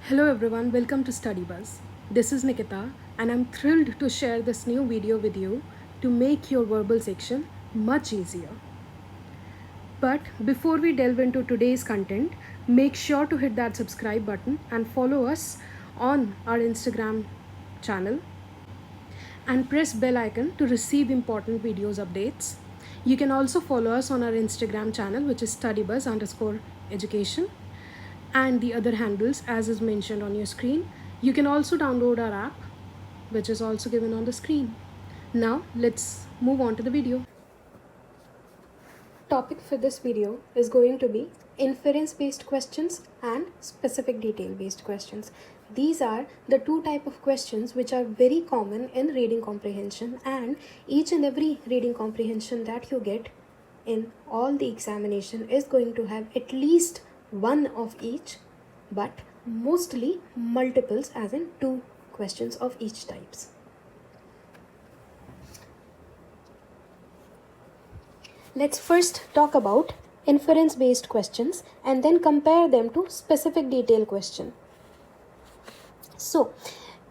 Hello everyone, welcome to Study Buzz. This is Nikita and I'm thrilled to share this new video with you to make your verbal section much easier. But before we delve into today's content, make sure to hit that subscribe button and follow us on our Instagram channel and press bell icon to receive important videos updates. You can also follow us on our Instagram channel, which is studybuzz_education, and the other handles as is mentioned on your screen. You can also download our app, which is also given on the screen. Now let's move on to the video. Topic for this video is going to be inference based questions and specific detail based questions. These are the two type of questions which are very common in reading comprehension, and each and every reading comprehension that you get in all the examination is going to have at least one of each, but mostly multiples, as in two questions of each types. Let's first talk about inference based questions and then compare them to specific detail question. So,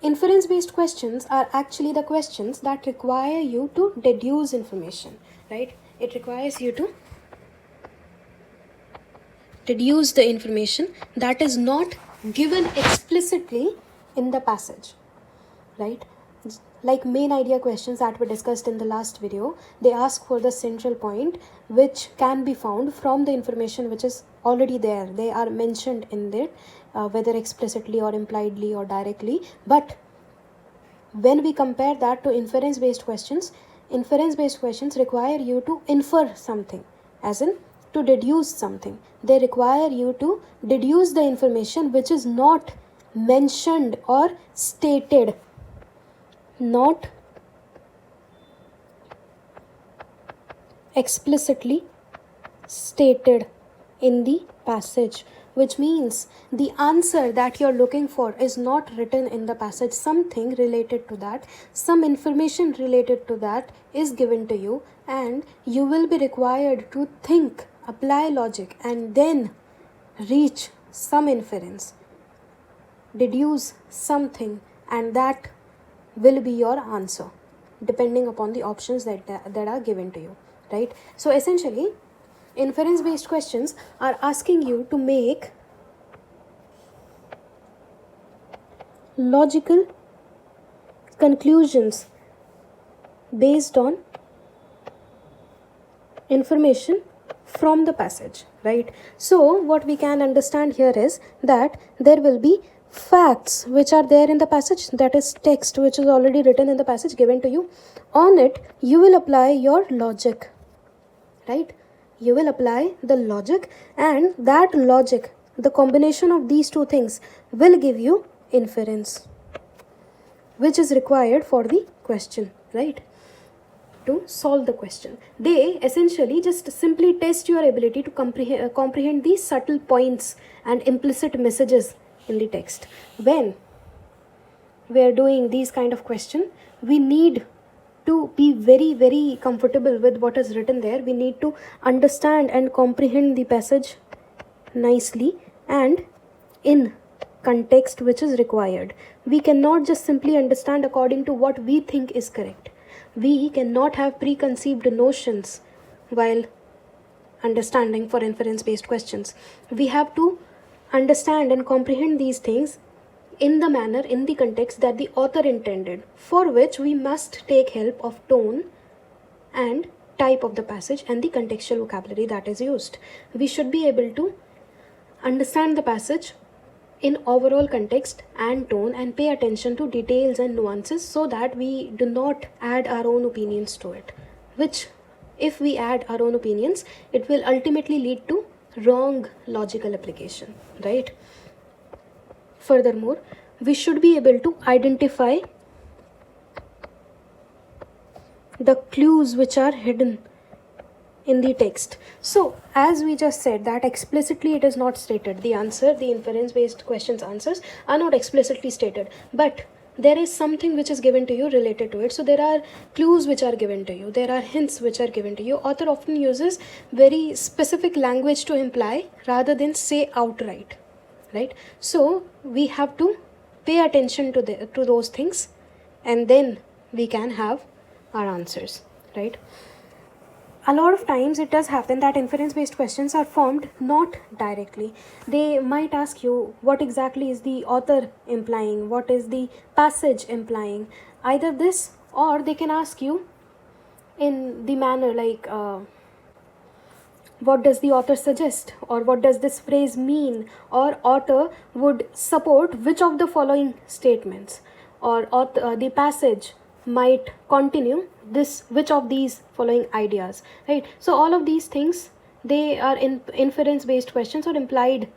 inference based questions are actually the questions that require you to deduce information, right? It requires you to deduce the information that is not given explicitly in the passage, right? Like main idea questions that were discussed in the last video, they ask for the central point which can be found from the information which is already there. They are mentioned in there, whether explicitly or impliedly or directly. But when we compare that to inference based questions require you to infer something, as in to deduce something. They require you to deduce the information which is not mentioned or stated, not explicitly stated in the passage, which means the answer that you're looking for is not written in the passage. Something related to that, some information related to that is given to you, and you will be required to think, apply logic, and then reach some inference, deduce something, and that will be your answer depending upon the options that are given to you, right? So essentially, inference based questions are asking you to make logical conclusions based on information from the passage, right? So what we can understand here is that there will be facts which are there in the passage, that is text which is already written in the passage given to you. On it you will apply your logic, right? You will apply the logic, and that logic, the combination of these two things, will give you inference, which is required for the question, right? To solve the question, they essentially just simply test your ability to comprehend these subtle points and implicit messages in the text. When we are doing these kind of question, we need to be very comfortable with what is written there. We need to understand and comprehend the passage nicely and in context which is required. We cannot just simply understand according to what we think is correct. We cannot have preconceived notions while understanding for inference based questions. We have to understand and comprehend these things in the manner, in the context that the author intended, for which we must take help of tone and type of the passage and the contextual vocabulary that is used. We should be able to understand the passage in overall context and tone and pay attention to details and nuances, so that we do not add our own opinions to it, which, if we add our own opinions, it will ultimately lead to wrong logical application, right? Furthermore, we should be able to identify the clues which are hidden in the text. So as we just said that explicitly it is not stated, the inference based questions answers are not explicitly stated, but there is something which is given to you related to it. So there are clues which are given to you, there are hints which are given to you. Author often uses very specific language to imply rather than say outright, right? So we have to pay attention to those things, and then we can have our answers, right? A lot of times it does happen that inference based questions are formed not directly. They might ask you what exactly is the author implying, what is the passage implying, either this, or they can ask you in the manner like what does the author suggest, or what does this phrase mean, or author would support which of the following statements, or the passage might continue this which of these following ideas, right? So all of these things, they are in inference based questions or implied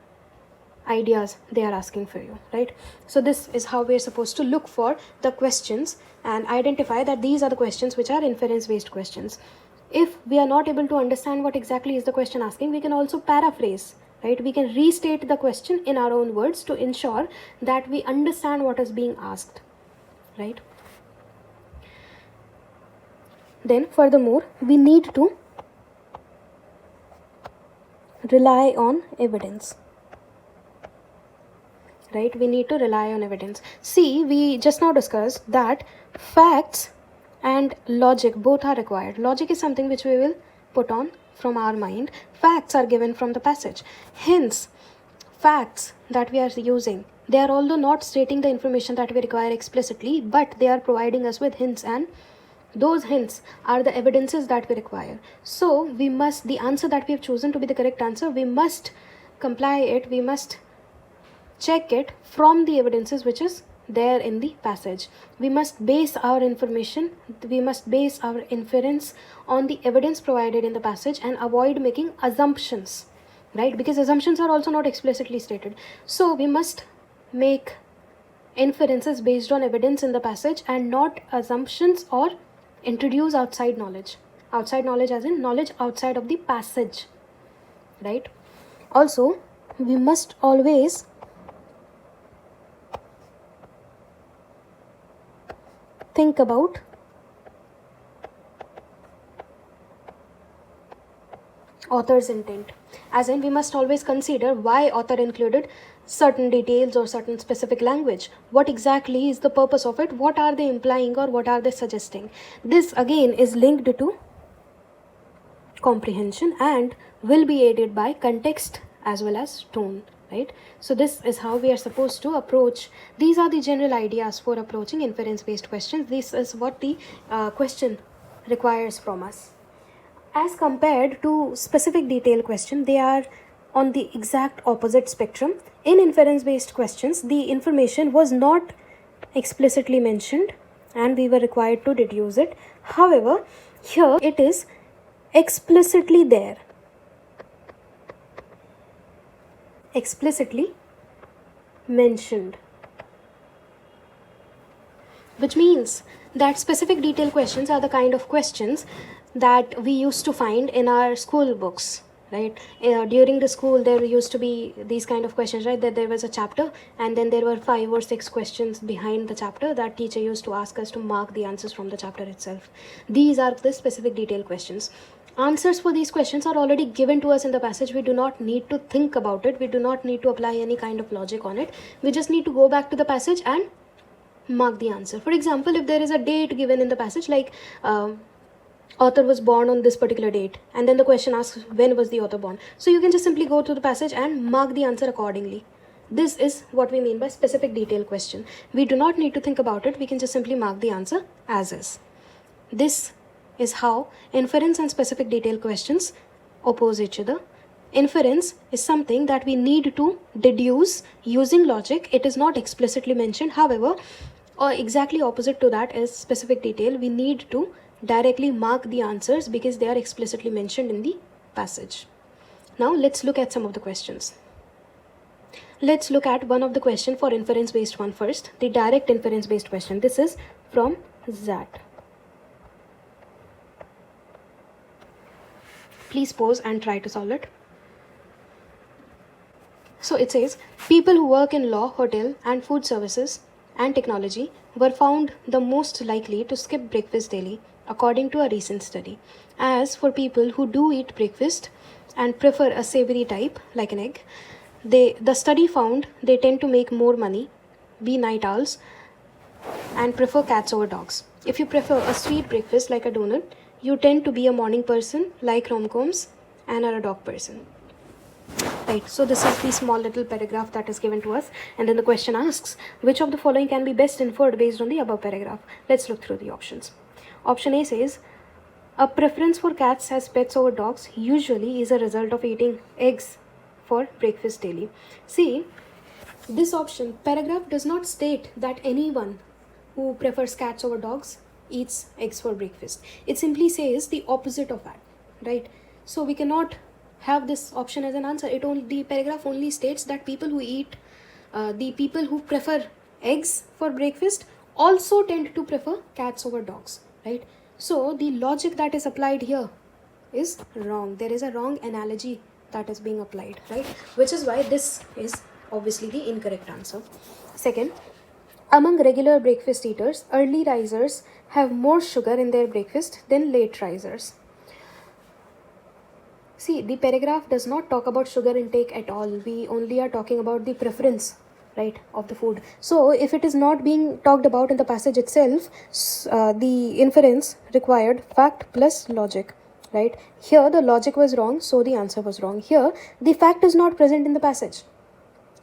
ideas they are asking for you, right? So this is how we are supposed to look for the questions and identify that these are the questions which are inference based questions. If we are not able to understand what exactly is the question asking, we can also paraphrase, right? We can restate the question in our own words to ensure that we understand what is being asked, right? Then furthermore, we need to rely on evidence, right? We need to rely on evidence. See, we just now discussed that facts and logic both are required. Logic is something which we will put on from our mind. Facts are given from the passage. Hence, facts that we are using, they are although not stating the information that we require explicitly, but they are providing us with hints, and those hints are the evidences that we require. So we must, the answer that we have chosen to be the correct answer, we must comply it, we must check it from the evidences which is there in the passage. We must base our information, we must base our inference on the evidence provided in the passage and avoid making assumptions, right? Because assumptions are also not explicitly stated. So we must make inferences based on evidence in the passage and not assumptions or introduce outside knowledge. Outside knowledge as in knowledge outside of the passage, right? Also, we must always think about author's intent, as in we must always consider why author included certain details or certain specific language. What exactly is the purpose of it? What are they implying or what are they suggesting? This again is linked to comprehension and will be aided by context as well as tone, right? So this is how we are supposed to approach. These are the general ideas for approaching inference based questions. This is what the question requires from us. As compared to specific detail question, they are on the exact opposite spectrum. In inference based questions, the information was not explicitly mentioned and we were required to deduce it. However, here it is explicitly there, explicitly mentioned, which means that specific detail questions are the kind of questions that we used to find in our school books, right? During the school there used to be these kind of questions, right? That there was a chapter and then there were 5 or 6 questions behind the chapter that teacher used to ask us to mark the answers from the chapter itself. These are the specific detail questions. Answers for these questions are already given to us in the passage. We do not need to think about it. We do not need to apply any kind of logic on it. We just need to go back to the passage and mark the answer. For example, if there is a date given in the passage, like author was born on this particular date, and then the question asks when was the author born, so you can just simply go to the passage and mark the answer accordingly. This is what we mean by specific detail question. We do not need to think about it. We can just simply mark the answer as is. This is how inference and specific detail questions oppose each other. Inference is something that we need to deduce using logic. It is not explicitly mentioned. However, or exactly opposite to that is specific detail. We need to directly mark the answers because they are explicitly mentioned in the passage. Now let's look at some of the questions. Let's look at one of the question for inference based one first, the direct inference based question. This is from Zat. Please pause and try to solve it. So it says, people who work in law, hotel and food services and technology were found the most likely to skip breakfast daily, according to a recent study. As for people who do eat breakfast and prefer a savory type like an egg, the study found they tend to make more money, be night owls, and prefer cats over dogs. If you prefer a sweet breakfast like a donut, you tend to be a morning person like rom-coms and are a dog person. Right, so this is the small little paragraph that is given to us, and then the question asks, which of the following can be best inferred based on the above paragraph? Let's look through the options. Option A says, a preference for cats as pets over dogs usually is a result of eating eggs for breakfast daily. See, this option, paragraph does not state that anyone who prefers cats over dogs eats eggs for breakfast. It simply says the opposite of that, right? So we cannot have this option as an answer. The paragraph only states that people who prefer eggs for breakfast also tend to prefer cats over dogs, right? So the logic that is applied here is wrong. There is a wrong analogy that is being applied, right? Which is why this is obviously the incorrect answer. Second, among regular breakfast eaters, early risers have more sugar in their breakfast than late risers. See, the paragraph does not talk about sugar intake at all. We only are talking about the preference, right, of the food. So if it is not being talked about in the passage itself, the inference required fact plus logic, right? Here the logic was wrong, so the answer was wrong. Here the fact is not present in the passage.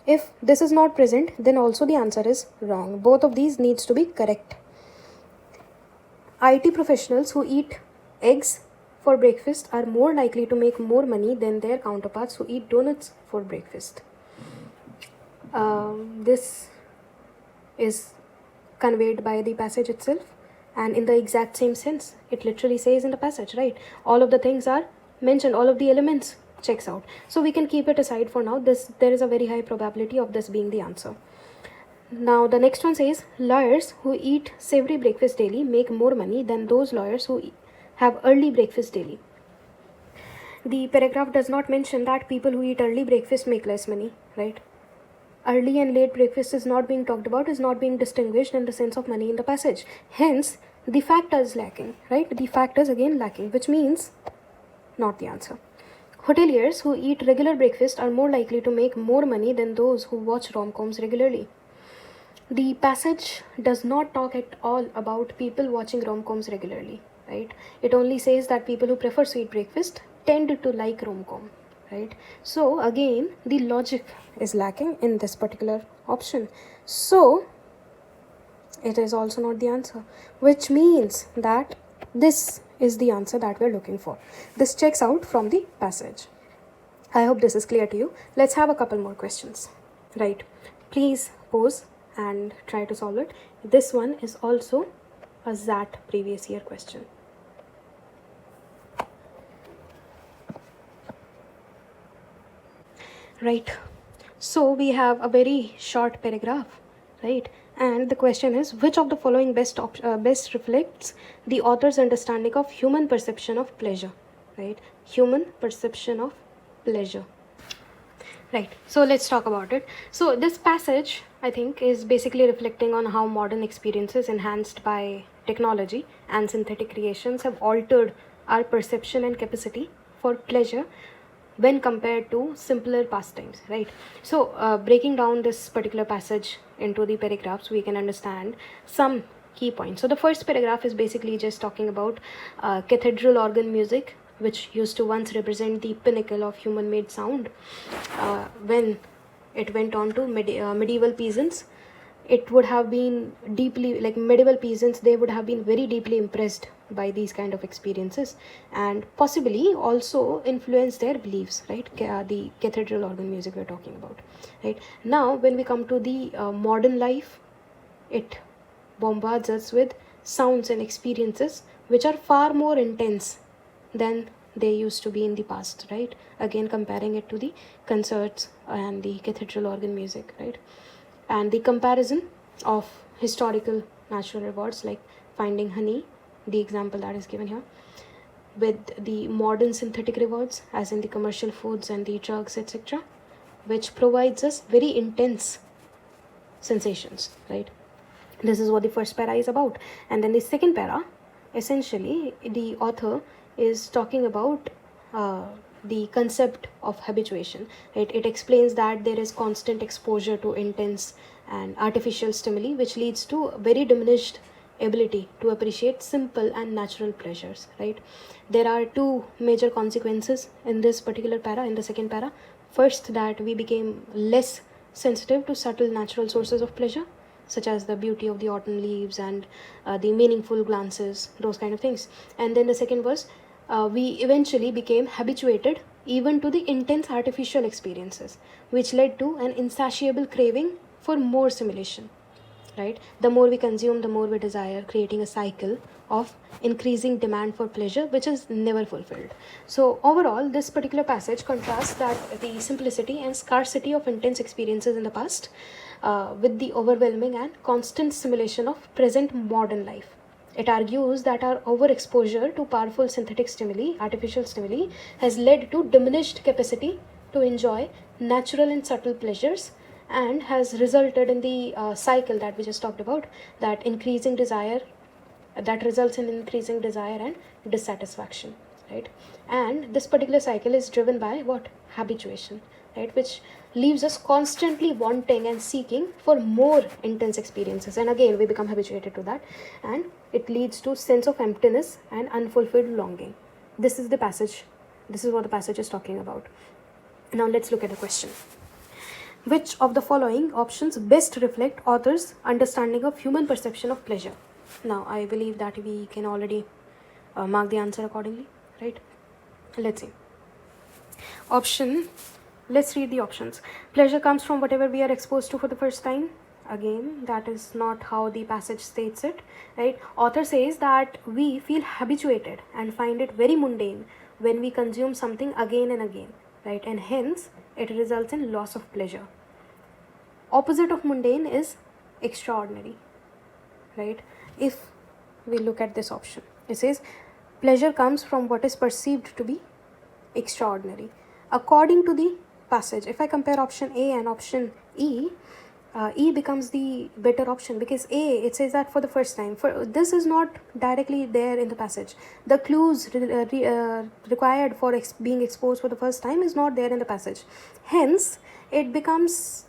If this is not present, then also the answer is wrong. Both of these needs to be correct. IT professionals who eat eggs for breakfast are more likely to make more money than their counterparts who eat donuts for breakfast. This is conveyed by the passage itself, and in the exact same sense. It literally says in the passage, right? All of the things are mentioned, all of the elements checks out. So we can keep it aside for now. There is a very high probability of this being the answer. Now the next one says, lawyers who eat savory breakfast daily make more money than those lawyers who have early breakfast daily. The paragraph does not mention that people who eat early breakfast make less money, right? Early and late breakfast is not being talked about, is not being distinguished in the sense of money in the passage. Hence, the fact is lacking, right? The fact is again lacking, which means not the answer. Hoteliers who eat regular breakfast are more likely to make more money than those who watch rom-coms regularly. The passage does not talk at all about people watching rom-coms regularly, right? It only says that people who prefer sweet breakfast tend to like rom-com, right? So again, the logic is lacking in this particular option. So it is also not the answer, which means that this is the answer that we're looking for. This checks out from the passage. I hope this is clear to you. Let's have a couple more questions, right? Please pause and try to solve it. This one is also a ZAT previous year question. Right, so we have a very short paragraph, right? And the question is, which of the following best reflects the author's understanding of human perception of pleasure, right? Human perception of pleasure. Right, so let's talk about it. So this passage, I think, is basically reflecting on how modern experiences enhanced by technology and synthetic creations have altered our perception and capacity for pleasure when compared to simpler pastimes, right? So breaking down this particular passage into the paragraphs, we can understand some key points. So the first paragraph is basically just talking about cathedral organ music, which used to once represent the pinnacle of human-made sound. When it went on to medieval peasants, it would have been deeply, like medieval peasants, they would have been very deeply impressed by these kind of experiences and possibly also influence their beliefs, right? The cathedral organ music we're talking about, right? Now when we come to the modern life, it bombards us with sounds and experiences which are far more intense than they used to be in the past, right? Again, comparing it to the concerts and the cathedral organ music, right? And the comparison of historical natural rewards like finding honey, the example that is given here, with the modern synthetic rewards as in the commercial foods and the drugs, etc., which provides us very intense sensations, right? This is what the first para is about. And then the second para, essentially the author is talking about the concept of habituation. It explains that there is constant exposure to intense and artificial stimuli, which leads to very diminished ability to appreciate simple and natural pleasures, right? There are two major consequences in this particular para, in the second para. First, that we became less sensitive to subtle natural sources of pleasure, such as the beauty of the autumn leaves and the meaningful glances, those kind of things. And then the second was, we eventually became habituated even to the intense artificial experiences, which led to an insatiable craving for more simulation, right? The more we consume, the more we desire, creating a cycle of increasing demand for pleasure, which is never fulfilled. So overall, this particular passage contrasts that the simplicity and scarcity of intense experiences in the past with the overwhelming and constant stimulation of present modern life. It argues that our overexposure to powerful synthetic stimuli, artificial stimuli, has led to diminished capacity to enjoy natural and subtle pleasures, and has resulted in the cycle that we just talked about, that increasing desire, that results in increasing desire and dissatisfaction, right? And this particular cycle is driven by what? Habituation, right? Which leaves us constantly wanting and seeking for more intense experiences, and again we become habituated to that, and it leads to sense of emptiness and unfulfilled longing. This is the passage, this is what the passage is talking about. Now let's look at the question. Which of the following options best reflect author's understanding of human perception of pleasure? Now, I believe that we can already mark the answer accordingly, right? Let's see. Let's read the options. Pleasure comes from whatever we are exposed to for the first time. Again, that is not how the passage states it, right? Author says that we feel habituated and find it very mundane when we consume something again and again, right? And hence, it results in loss of pleasure. Opposite of mundane is extraordinary, right? If we look at this option, it says pleasure comes from what is perceived to be extraordinary. According to the passage, if I compare option A and option E, E becomes the better option, because A, it says that for the first time. For this is not directly there in the passage. The clues required for being exposed for the first time is not there in the passage. Hence, it becomes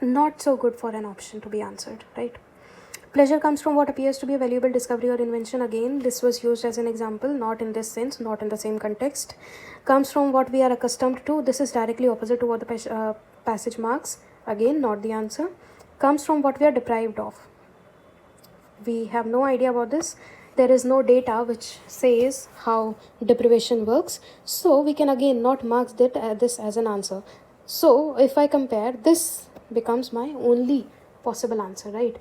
not so good for an option to be answered, right? Pleasure comes from what appears to be a valuable discovery or invention. Again, this was used as an example, not in this sense, not in the same context. Comes from what we are accustomed to. This is directly opposite to what the passage marks. Again, not the answer. Comes from what we are deprived of. We have no idea about this. There is no data which says how deprivation works. So, we can again not mark this as an answer. So, if I compare, this becomes my only possible answer, right?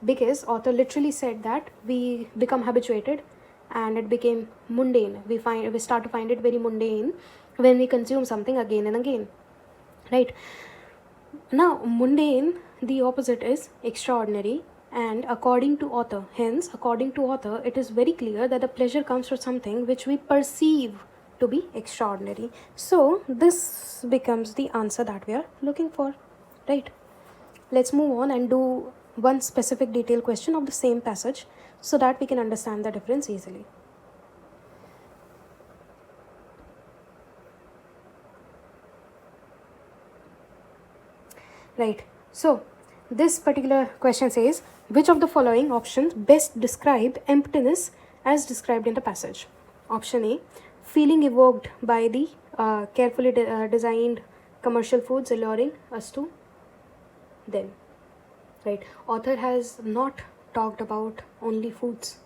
Because author literally said that we become habituated and it became mundane. We start to find it very mundane when we consume something again and again, right? Now, mundane, the opposite is extraordinary, and according to author, it is very clear that the pleasure comes from something which we perceive to be extraordinary. So, this becomes the answer that we are looking for, right? Let's move on and do one specific detailed question of the same passage so that we can understand the difference easily. Right. So, this particular question says, which of the following options best describe emptiness as described in the passage? Option A, feeling evoked by the carefully designed commercial foods alluring us to them, right? Author has not talked about only foods,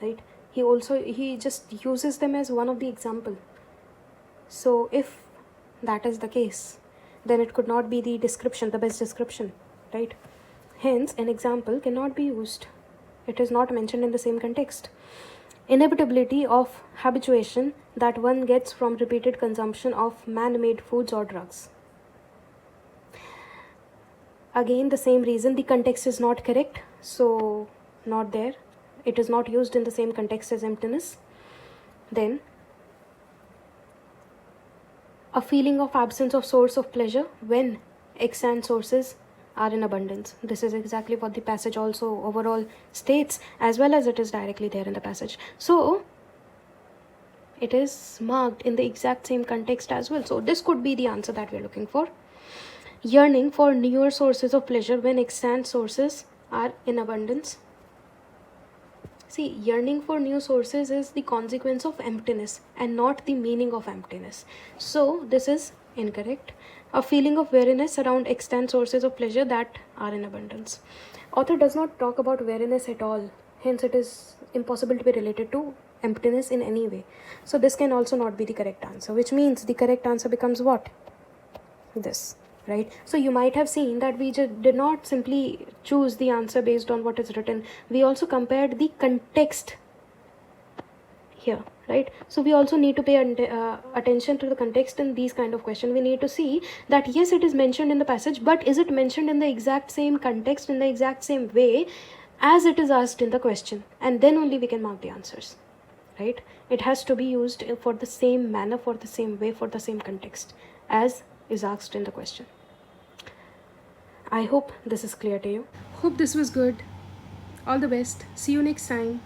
right? He just uses them as one of the example. So if that is the case, then it could not be the best description, right? Hence, an example cannot be used. It is not mentioned in the same context. Inevitability of habituation that one gets from repeated consumption of man-made foods or drugs. Again, the same reason, the context is not correct, so not there. It is not used in the same context as emptiness. Then, a feeling of absence of source of pleasure when extant sources are in abundance. This is exactly what the passage also overall states, as well as it is directly there in the passage. So, it is marked in the exact same context as well. So this could be the answer that we're looking for. Yearning for newer sources of pleasure when extant sources are in abundance. See, yearning for new sources is the consequence of emptiness and not the meaning of emptiness. So this is incorrect. A feeling of weariness around extant sources of pleasure that are in abundance. Author does not talk about weariness at all. Hence, it is impossible to be related to emptiness in any way. So this can also not be the correct answer, which means the correct answer becomes what? This. Right? So you might have seen that we just did not simply choose the answer based on what is written. We also compared the context here, right? So we also need to pay attention to the context in these kind of questions. We need to see that yes, it is mentioned in the passage, but is it mentioned in the exact same context, in the exact same way as it is asked in the question? And then only we can mark the answers, right? It has to be used for the same manner, for the same way, for the same context as is asked in the question. I hope this is clear to you. Hope this was good. All the best. See you next time.